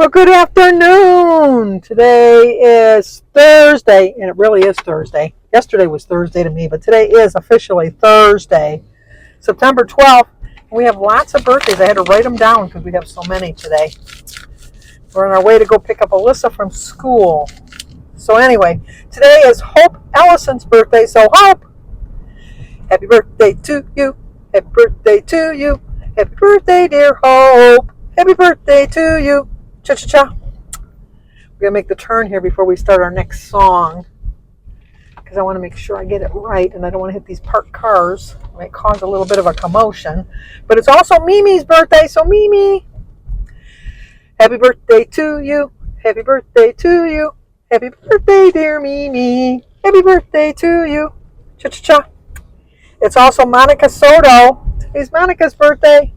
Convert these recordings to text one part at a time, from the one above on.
Well, good afternoon. Today is Thursday, and it really is Thursday. Yesterday was Thursday to me, but today is officially Thursday, September 12th. We have lots of birthdays. I had to write them down because we have so many today. We're on our way to go pick up Alyssa from school. So anyway, today is Hope Ellison's birthday. So Hope, happy birthday to you. Happy birthday to you. Happy birthday, dear Hope. Happy birthday to you. Cha-cha-cha. We're going to make the turn here before we start our next song because I want to make sure I get it right and I don't want to hit these parked cars. It might cause a little bit of a commotion. But it's also Mimi's birthday, so Mimi, happy birthday to you. Happy birthday to you. Happy birthday, dear Mimi. Happy birthday to you. Cha-cha-cha. It's also Monica Soto. Today's Monica's birthday.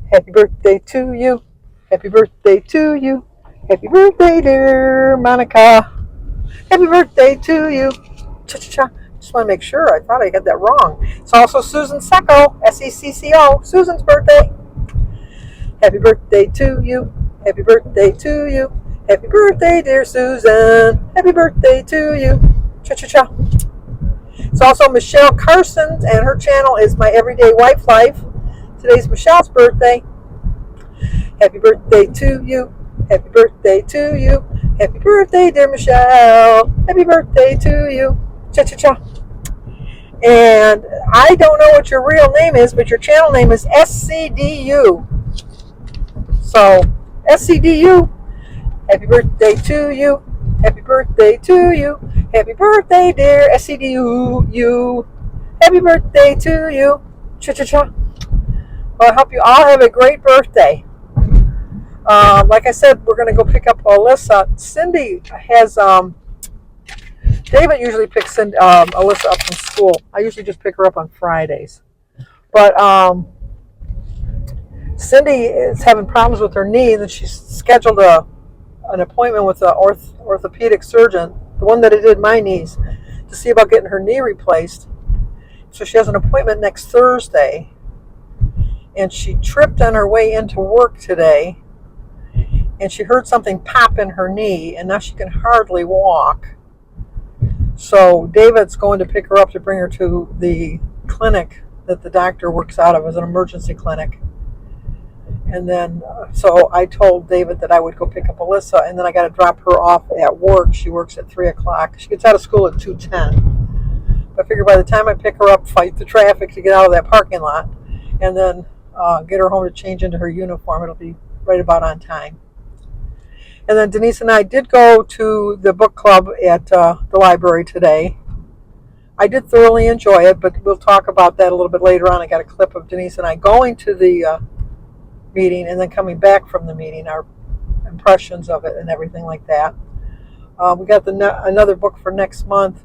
Happy birthday to you. Happy birthday to you. Happy birthday, dear Monica. Happy birthday to you. Cha-cha-cha. Just want to make sure. I thought I got that wrong. It's also Susan Secco, S-E-C-C-O, Susan's birthday. Happy birthday to you. Happy birthday to you. Happy birthday, dear Susan. Happy birthday to you. Cha-cha-cha. It's also Michelle Carson, and her channel is My Everyday Wife Life. Today's Michelle's birthday. Happy birthday to you. Happy birthday to you. Happy birthday, dear Michelle. Happy birthday to you. Cha-cha-cha. And I don't know what your real name is, but your channel name is SCDU. So, SCDU, happy birthday to you. Happy birthday to you. Happy birthday, dear SCDU. You. Happy birthday to you. Cha-cha-cha. Well, I hope you all have a great birthday. Like I said, we're going to go pick up Alyssa. Cindy has, David usually picks Alyssa up from school. I usually just pick her up on Fridays. But Cindy is having problems with her knee, and she's scheduled an appointment with an orthopedic surgeon, the one that did my knees, to see about getting her knee replaced. So she has an appointment next Thursday. And she tripped on her way into work today, and she heard something pop in her knee, and now she can hardly walk. So David's going to pick her up to bring her to the clinic that the doctor works out of as an emergency clinic. And then, so I told David that I would go pick up Alyssa, and then I got to drop her off at work. She works at 3 o'clock. She gets out of school at 2:10. I figure by the time I pick her up, fight the traffic to get out of that parking lot, and then get her home to change into her uniform, it'll be right about on time. And then Denise and I did go to the book club at the library today. I did thoroughly enjoy it, but we'll talk about that a little bit later on. I got a clip of Denise and I going to the meeting and then coming back from the meeting, our impressions of it and everything like that. We got another book for next month.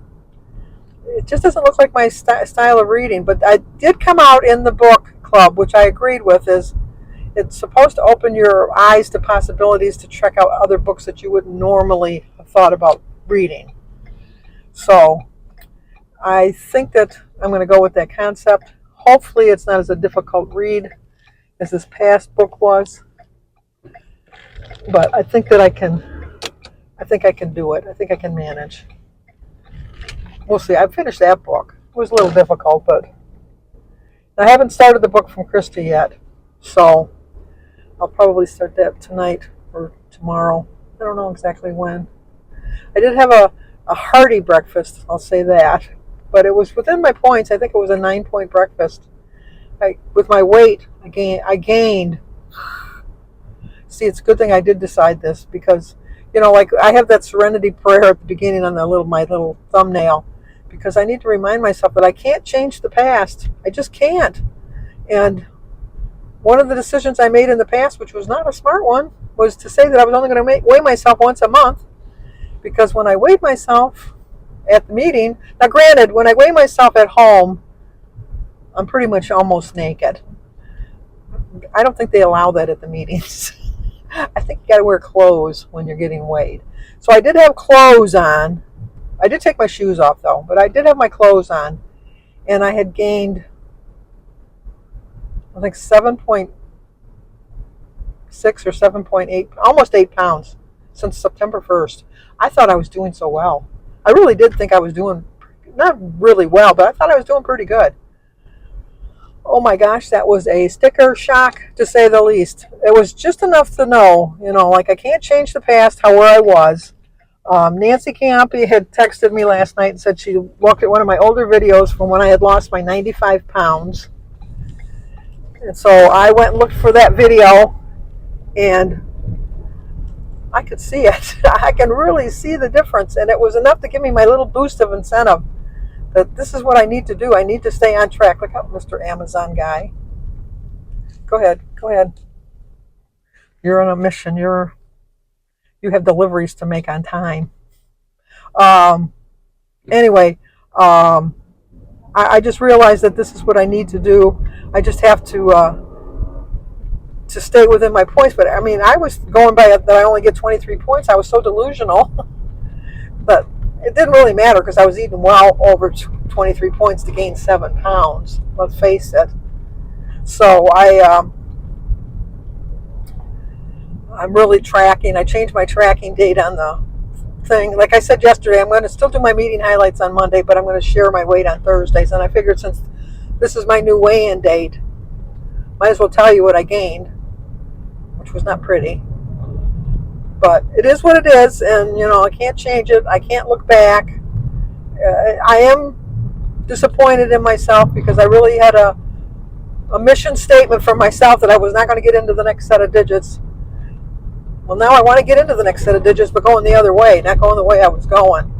It just doesn't look like my style of reading, but I did come out in the book club, which I agreed with, is it's supposed to open your eyes to possibilities to check out other books that you wouldn't normally have thought about reading. So I think that I'm going to go with that concept. Hopefully it's not as a difficult read as this past book was, but I think that I can do it. I think I can manage. We'll see. I finished that book. It was a little difficult, but I haven't started the book from Krista yet, so I'll probably start that tonight or tomorrow. I don't know exactly when. I did have a hearty breakfast, I'll say that, but it was within my points. I think it was a 9-point breakfast. With my weight, I gained. See, it's a good thing I did decide this because, like I have that serenity prayer at the beginning on my little thumbnail, because I need to remind myself that I can't change the past. I just can't. And one of the decisions I made in the past, which was not a smart one, was to say that I was only going to weigh myself once a month, because when I weighed myself at the meeting, now granted, when I weigh myself at home, I'm pretty much almost naked. I don't think they allow that at the meetings. I think you got to wear clothes when you're getting weighed. So I did have clothes on. I did take my shoes off though, but I did have my clothes on, and I had gained, I think 7.2 or 7.8, almost 8 pounds since September 1st. I thought I was doing so well. I really did think I was doing, not really well, but I thought I was doing pretty good. Oh my gosh, that was a sticker shock to say the least. It was just enough to know, like I can't change the past, where I was. Nancy Campi had texted me last night and said she looked at one of my older videos from when I had lost my 95 pounds. And so I went and looked for that video, and I could see it. I can really see the difference, and it was enough to give me my little boost of incentive that this is what I need to do. I need to stay on track. Look out, Mr. Amazon guy. Go ahead. You're on a mission. You have deliveries to make on time. Anyway, I just realized that this is what I need to do. I just have to stay within my points. But I mean, I was going by that I only get 23 points. I was so delusional. But it didn't really matter because I was eating well over 23 points to gain 7 pounds. Let's face it. So I'm really tracking. I changed my tracking date on the thing. Like I said yesterday, I'm going to still do my meeting highlights on Monday, but I'm going to share my weight on Thursdays. And I figured since this is my new weigh-in date, might as well tell you what I gained, which was not pretty. But it is what it is, and I can't change it. I can't look back. I am disappointed in myself because I really had a mission statement for myself that I was not going to get into the next set of digits. Well, now I want to get into the next set of digits, but going the other way, not going the way I was going.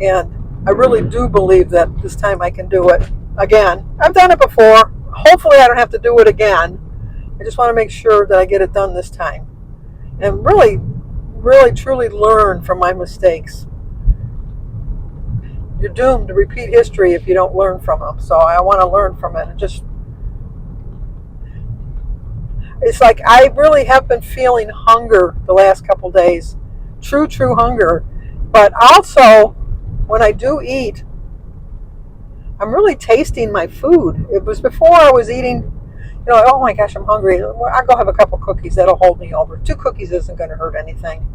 And I really do believe that this time I can do it again. I've done it before. Hopefully I don't have to do it again. I just want to make sure that I get it done this time. And really, really, truly learn from my mistakes. You're doomed to repeat history if you don't learn from them. So I want to learn from it. It's like I really have been feeling hunger the last couple days. True hunger. But also, when I do eat, I'm really tasting my food. It was before I was eating, oh my gosh, I'm hungry. I'll go have a couple cookies. That'll hold me over. 2 cookies isn't going to hurt anything.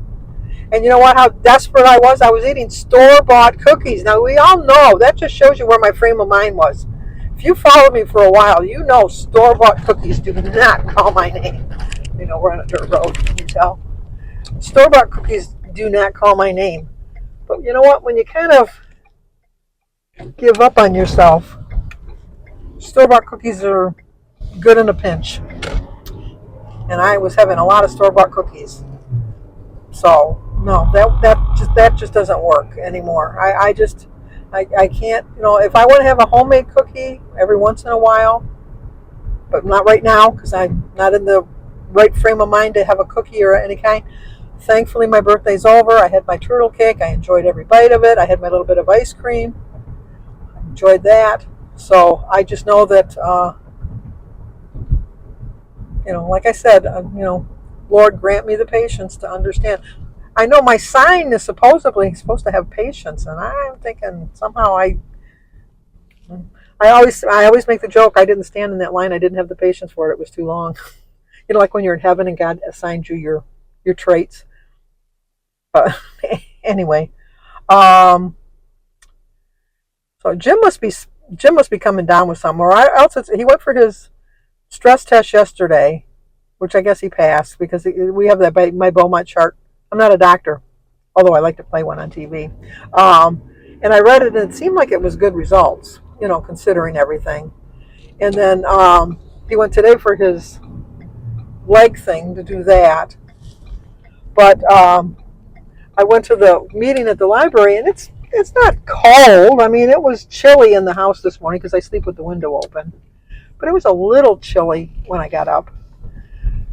And you know what? How desperate I was? I was eating store-bought cookies. Now, we all know that just shows you where my frame of mind was. If you followed me for a while, you know store-bought cookies do not call my name. We're on a dirt road, can you tell? Store-bought cookies do not call my name. But you know what? When you kind of give up on yourself, store-bought cookies are good in a pinch. And I was having a lot of store-bought cookies. So, no, that just doesn't work anymore. I can't, if I want to have a homemade cookie every once in a while, but not right now because I'm not in the right frame of mind to have a cookie or any kind. Thankfully, my birthday's over. I had my turtle cake. I enjoyed every bite of it. I had my little bit of ice cream. I enjoyed that. So I just know that, like I said, Lord, grant me the patience to understand. I know my sign is supposedly supposed to have patience, and I'm thinking somehow I always make the joke. I didn't stand in that line. I didn't have the patience for it. It was too long. Like when you're in heaven and God assigned you your traits. But anyway, so Jim must be coming down with something, or else he went for his stress test yesterday, which I guess he passed because we have that by my Beaumont chart. I'm not a doctor, although I like to play one on TV. And I read it, and it seemed like it was good results, considering everything. And then he went today for his leg thing to do that. But I went to the meeting at the library, and it's not cold. I mean, it was chilly in the house this morning because I sleep with the window open. But it was a little chilly when I got up.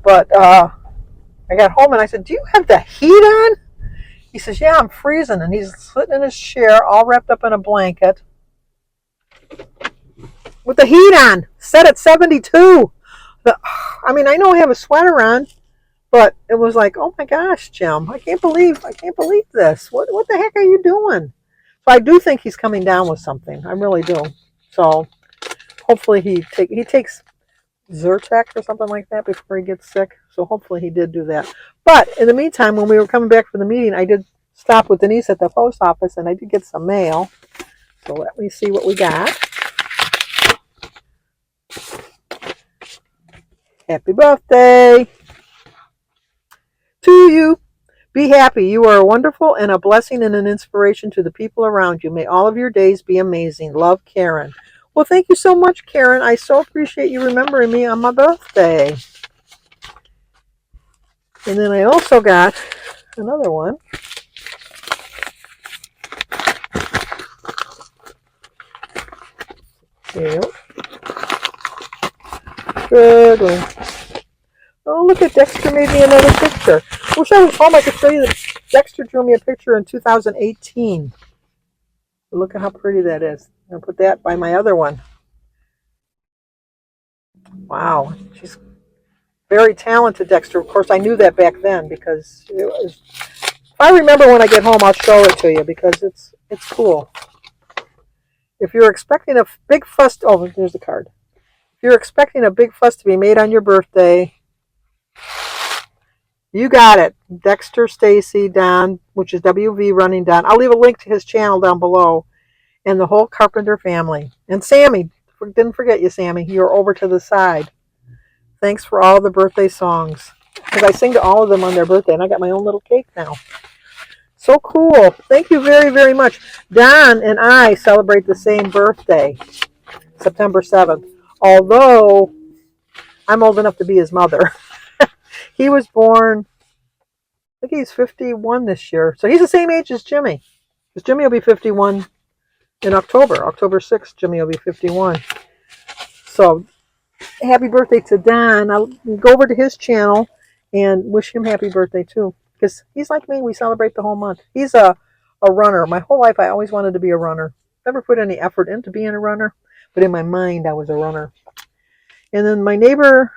But I got home and I said, "Do you have the heat on?" He says, "Yeah, I'm freezing." And he's sitting in his chair all wrapped up in a blanket with the heat on, set at 72. I mean, I know I have a sweater on, but it was like, oh my gosh, Jim, I can't believe this. What the heck are you doing? So I do think he's coming down with something. I really do. So hopefully he takes Zyrtec or something like that before he gets sick. So hopefully he did do that. But in the meantime, when we were coming back from the meeting, I did stop with Denise at the post office, and I did get some mail. So let me see what we got. Happy birthday to you. Be happy. You are wonderful and a blessing and an inspiration to the people around you. May all of your days be amazing. Love, Karen. Well, thank you so much, Karen. I so appreciate you remembering me on my birthday. And then I also got another one. Cute. Good one. Oh, look at Dexter made me another picture. I wish I was home. I could show you that Dexter drew me a picture in 2018. Look at how pretty that is. I'm going to put that by my other one. Wow. She's very talented, Dexter. Of course, I knew that back then because it was... If I remember when I get home, I'll show it to you because it's cool. If you're expecting a big fuss... Oh, there's the card. If you're expecting a big fuss to be made on your birthday... You got it. Dexter Stacy Don, which is WV Running Don. I'll leave a link to his channel down below. And the whole Carpenter family. And Sammy. Didn't forget you, Sammy. You're over to the side. Thanks for all the birthday songs. Because I sing to all of them on their birthday. And I got my own little cake now. So cool. Thank you very, very much. Don and I celebrate the same birthday. September 7th. Although I'm old enough to be his mother. He was born, I think he's 51 this year. So he's the same age as Jimmy. Because Jimmy will be 51 in October. October 6th, Jimmy will be 51. So happy birthday to Don. I'll go over to his channel and wish him happy birthday too. Because he's like me. We celebrate the whole month. He's a runner. My whole life I always wanted to be a runner. Never put any effort into being a runner. But in my mind I was a runner. And then my neighbor...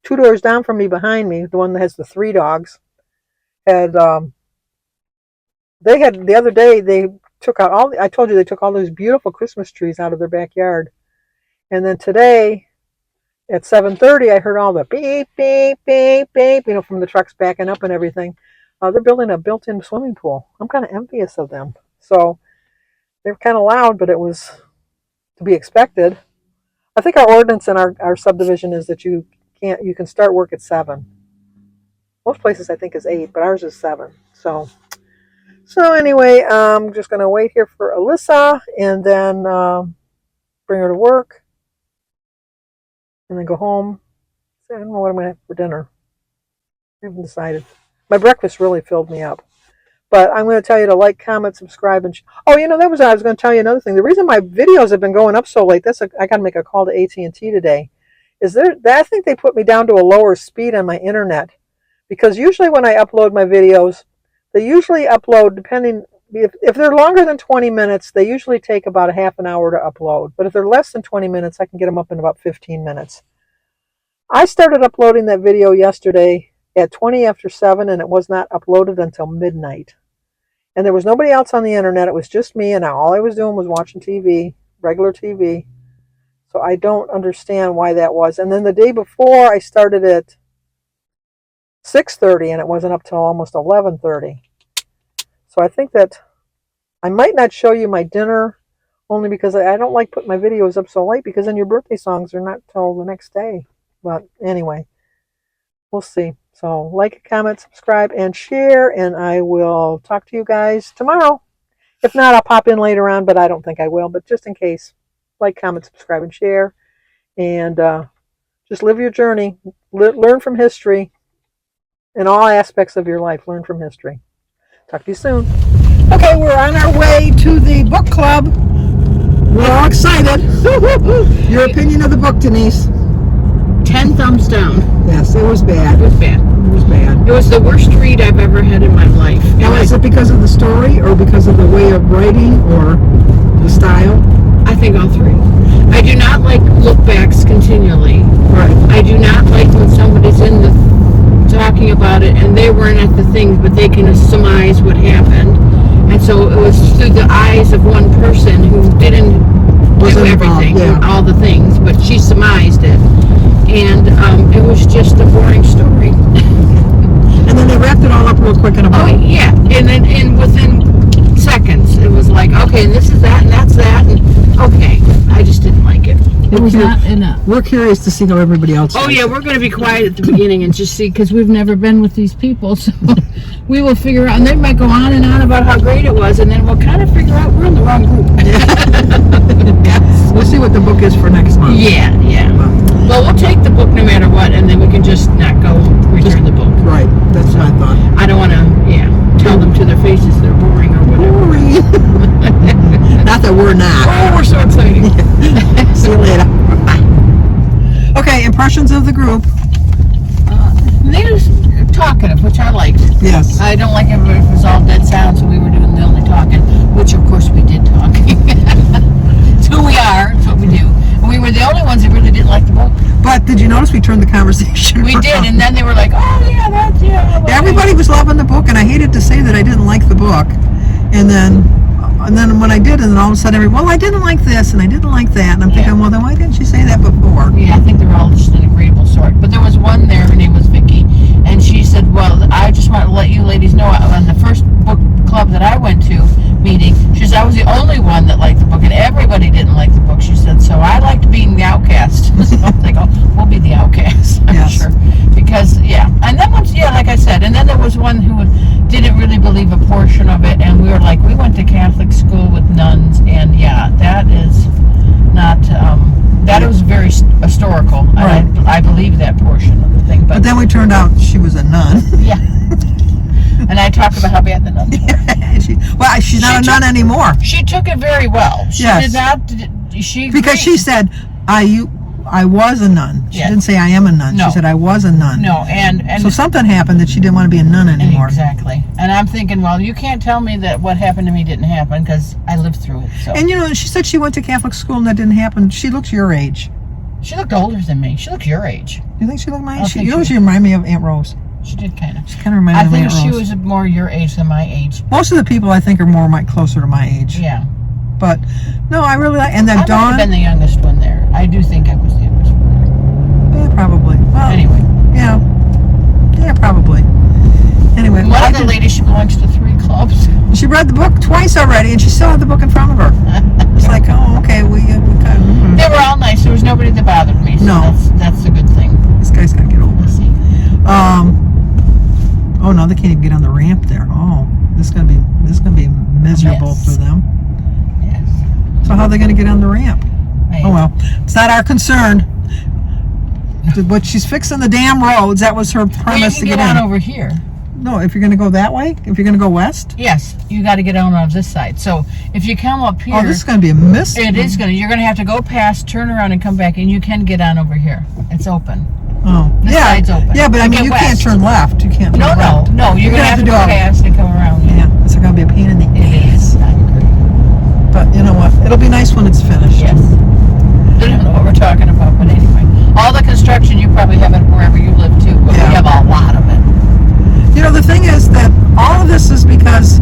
2 doors down from me, behind me, the one that has the 3 dogs, had they had the other day they took out all. I told you they took all those beautiful Christmas trees out of their backyard, and then today at 7:30, I heard all the beep beep beep beep, from the trucks backing up and everything. They're building a built-in swimming pool. I'm kind of envious of them. So they're kind of loud, but it was to be expected. I think our ordinance in our subdivision is that you can start work at 7. Most places I think is 8, but ours is 7. So anyway, I'm just going to wait here for Alyssa and then bring her to work and then go home. I don't know what I'm going to have for dinner. I haven't decided. My breakfast really filled me up. But I'm going to tell you to like, comment, subscribe, and that was I was going to tell you another thing. The reason my videos have been going up so late, I got to make a call to AT&T today. I think they put me down to a lower speed on my internet, because usually when I upload my videos, they usually upload, depending, if they're longer than 20 minutes, they usually take about a half an hour to upload. But if they're less than 20 minutes, I can get them up in about 15 minutes. I started uploading that video yesterday at 20 after 7, and it was not uploaded until midnight. And there was nobody else on the internet. It was just me, and all I was doing was watching TV, regular TV. So I don't understand why that was. And then the day before, I started at 6:30, and it wasn't up till almost 11:30. So I think that I might not show you my dinner, only because I don't like putting my videos up so late, because then your birthday songs are not till the next day. But anyway, we'll see. So like, comment, subscribe, and share, and I will talk to you guys tomorrow. If not, I'll pop in later on, but I don't think I will. But just in case, like, comment, subscribe, and share. And just live your journey. Learn from history. In all aspects of your life, learn from history. Talk to you soon. Okay, we're on our way to the book club. We're all excited. Your opinion of the book, Denise? 10 thumbs down. Yes, it was bad. It was bad. It was bad. It was the worst read I've ever had in my life. Now, is it because of the story, or because of the way of writing, or the style? I think all three. I do not like look-backs continually. Right. I do not like when somebody's in the talking about it and they weren't at the things, but they can surmise what happened. And so it was through the eyes of one person who didn't do everything, all the things, but she surmised it. and it was just a boring story. And then they wrapped it all up real quick in a bow. Oh yeah, and then within seconds it was like, okay, this is that and that's that, and okay, I just didn't like it. It was not enough. We're curious to see how everybody else Oh does. yeah, we're going to be quiet at the beginning and just see, because we've never been with these people, so we will figure out, and they might go on and on about how great it was, and then we'll kind of figure out we're in the wrong group. Yes. We'll see what the book is for next month. Yeah. Well, we'll take the book no matter what, and then we can just not go return the book. Right, that's what I thought. I don't want to, tell them to their faces they're boring or whatever. Boring. Not that we're not. Oh, we're so excited. See you later. Okay, impressions of the group. They were talkative, which I liked. Yes. I don't like everybody was all dead silent, so we were doing the only talking, which of course we did talk. It's who we are, it's what we do. And we were the only ones that really didn't like the book. But did you notice we turned the conversation We around? did, and then they were like, oh yeah, that's, Everybody was loving the book, and I hated to say that I didn't like the book. And then when I did, and then all of a sudden, well, I didn't like this, and I didn't like that. And I'm thinking, well, then why didn't you say that before? Yeah, I think they were all just an agreeable sort. But there was one there, her name was Vicky, and she said, well, I just want to let you ladies know, on the first book club that I went to, meeting, she said, I was the only one that liked the book, and everybody didn't like the book. She said, so I liked being the outcast. So I was like, oh, we'll be the outcast, I'm sure. Because, and then once, like I said, and then there was one who didn't really believe a portion of it, and we were like, we went to Catholic school with nuns, and that is not, that was very historical. Right. And I believe that portion of the thing. But then we turned out she was a nun. Yeah. And I talked about how bad the nuns were. She's not a nun anymore. She took it very well. She did not. She agreed. Because she said, I was a nun. She didn't say I am a nun. No. She said I was a nun. No, and so something happened that she didn't want to be a nun anymore. Exactly. And I'm thinking, well, you can't tell me that what happened to me didn't happen, because I lived through it. So. And she said she went to Catholic school and that didn't happen. She looks your age. She looked older than me. She looked your age. You think she looked my age? She she reminded me of Aunt Rose. She did kind of. She kind of reminded me of Aunt Rose. I think she was more your age than my age. Most of the people I think are more closer to my age. Yeah. But no, I really like. And then I might have been the youngest one there. I do think I was the youngest one there. Yeah, probably. Well, anyway. Yeah, probably. Anyway, One of the ladies, she belongs to 3 clubs. She read the book twice already, and she still had the book in front of her. It's like, oh, okay, we kind of. They were all nice. There was nobody that bothered me. So No, that's a good thing. This guy's got to get over. Let's see. Oh no, they can't even get on the ramp there. Oh, this is gonna be miserable for them. Yes. So how are they gonna get on the ramp? Right. Oh well, it's not our concern. But she's fixing the damn roads. That was her premise to get get on in. over here. No, if you're gonna go that way, if you're gonna go west. Yes, you got to get on this side. So if you come up here, Oh, this is gonna be a miss. It is gonna. You're gonna have to go past, turn around, and come back, and you can get on over here. It's open. Oh, This side's open. Yeah, but I You mean, get you can't west. turn left. You can't. Turn left. No. You're gonna have to go past and come around. Yeah, it's gonna be a pain in the ass. I agree. But you know what? It'll be nice when it's finished. Yes. I don't know what we're talking about, but anyway, all the construction you probably have it wherever you live too, but we have a lot of it. The thing is that all of this is because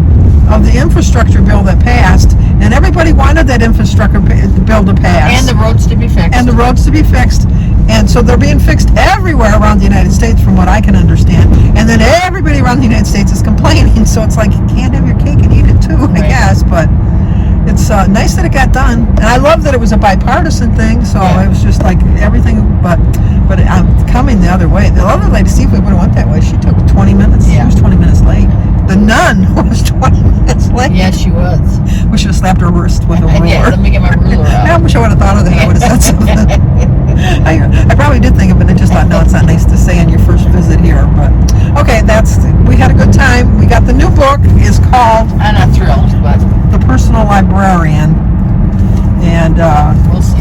of the infrastructure bill that passed, and everybody wanted that infrastructure bill to pass. And the roads to be fixed. And so they're being fixed everywhere around the United States, from what I can understand. And then everybody around the United States is complaining, so it's like you can't have your cake and eat it too, I guess. But it's nice that it got done, and I love that it was a bipartisan thing. So it was just like everything, but I'm coming the other way. The other lady, see if we would have went that way. She took 20 minutes. She was 20 minutes late. The nun was 20 minutes late. Yes, she was. We should have slapped her wrist with a ruler. Yeah, let me get my ruler out. I wish I would have thought of that. I would have said something. I probably did think of it, and I just thought, no, it's not nice to say on your first visit here. But okay, we had a good time. We got the new book. It's called. I'm not thrilled, but The Personal Librarian, and we'll see.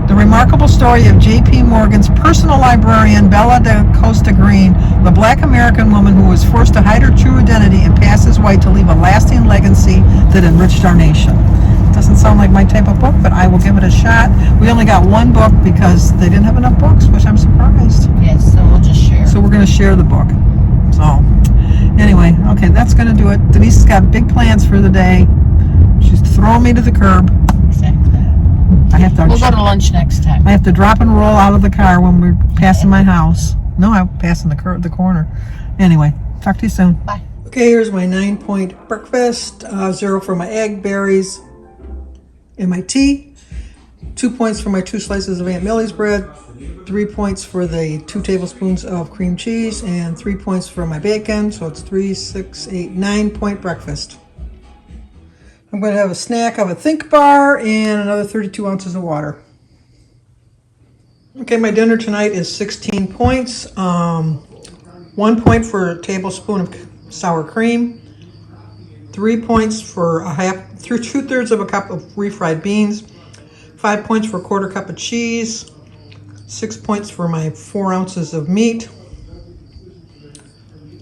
The remarkable story of J.P. Morgan's personal librarian, Bella da Costa Green, the black American woman who was forced to hide her true identity and pass as white to leave a lasting legacy that enriched our nation. Doesn't sound like my type of book, but I will give it a shot. We only got one book because they didn't have enough books, which I'm surprised. Yes, so we'll just share. So we're going to share the book. So anyway, okay, that's going to do it. Denise has got big plans for the day. She's throwing me to the curb. Exactly. I have to. We'll go to lunch next time. I have to drop and roll out of the car when we're passing my house. No, I'm passing the corner. Anyway, talk to you soon. Bye. Okay, here's my 9-point breakfast. 0 for my egg, berries, and my tea. 2 points for my 2 slices of Aunt Millie's bread. 3 points for the 2 tablespoons of cream cheese, and 3 points for my bacon. So it's 3, 6, 8, 9-point breakfast. I'm going to have a snack of a Think bar and another 32 ounces of water. Okay, my dinner tonight is 16 points. 1 point for a tablespoon of sour cream. 3 points for 2/3 of a cup of refried beans. 5 points for a 1/4 cup of cheese. 6 points for my 4 ounces of meat.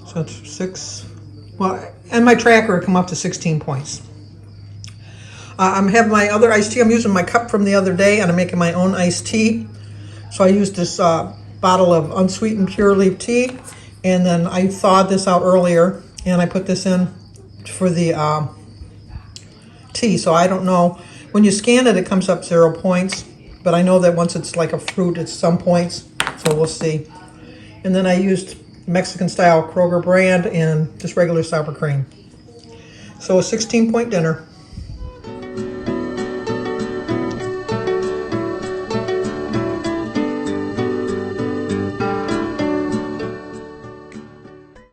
So it's 6. Well, and my tracker come up to 16 points. I'm having my other iced tea. I'm using my cup from the other day, and I'm making my own iced tea. So I used this bottle of unsweetened pure leaf tea, and then I thawed this out earlier, and I put this in for the tea. So I don't know. When you scan it, it comes up 0 points, but I know that once it's like a fruit, it's some points. So we'll see. And then I used Mexican-style Kroger brand and just regular sour cream. So a 16-point dinner.